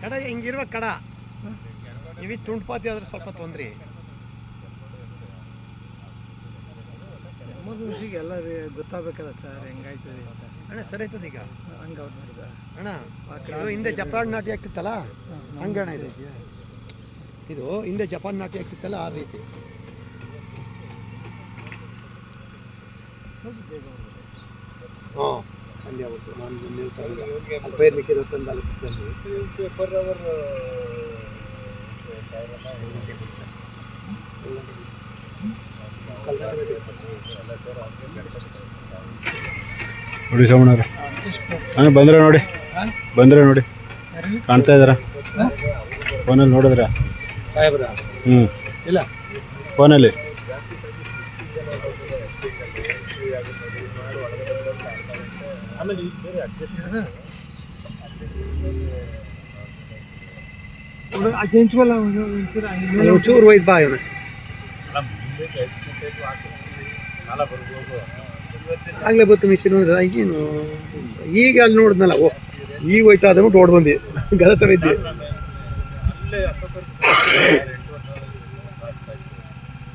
ಕಡ ಹಿಂಗಿರುವ ಕಡ ಇವಿ ತುಂಡ್ಪಾತಿ ಆದ್ರೆ ಸ್ವಲ್ಪ ತೊಂದರೆ. ಎಮರ್ಜೆನ್ಸಿಗೆ ಎಲ್ಲ ಗೊತ್ತಾಗಬೇಕಲ್ಲ ಸರ್ ಹೆಂಗಾಯ್ತದೆ ಅಂತ. ಅಣ್ಣ ಸರಿ ಆಯ್ತದ ಈಗ ಹಂಗೆ ಅವ್ರು ಮಾಡಿದ ಅಣ್ಣ. ಹಿಂದೆ ಜಪಾನ್ ನಾಟಿ ಆಗ್ತಿತ್ತಲ್ಲ ಹಂಗೆ ಅಣ್ಣ ಇದು ಹಿಂದೆ ಜಪಾನ್ ನಾಟಿ ಆಗ್ತಿತ್ತಲ್ಲ ಆ ರೀತಿ. ಹಾಂ ಸಂಜೆ ಆಗುತ್ತೆ. ನಾನು ನೀವು ಪೈರ್ ಮಿಕ್ಕಿದ ತಂದು ಅಲ್ಲಿ ಪೇಪರ್ ಅವರ್ ನೋಡಿ ಸೋಮಣ್ಣವ್ರೆ, ಹಾಂ ಬಂದರೆ ನೋಡಿ, ಬಂದರೆ ನೋಡಿ, ಕಾಣ್ತಾ ಇದ್ದಾರಾ ಫೋನಲ್ಲಿ ನೋಡಿದ್ರ ಸಾಹೇಬ್ರ? ಹ್ಞೂ ಇಲ್ಲ ಫೋನಲ್ಲಿ. ಚೂರು ಒಯ್ದು ಬಾ ಇವನು. ಆಗಲೇ ಬತ್ತು ಮಿಷಿನ್ ಏನು ಈಗ ಅಲ್ಲಿ ನೋಡಿದ್ನಲ್ಲ, ಓ ಈಗ ಹೋಯ್ತಾ ಅದನ್ನು ಓಡ್ ಬಂದಿ ಗದ ತವಿದ್ದಿ.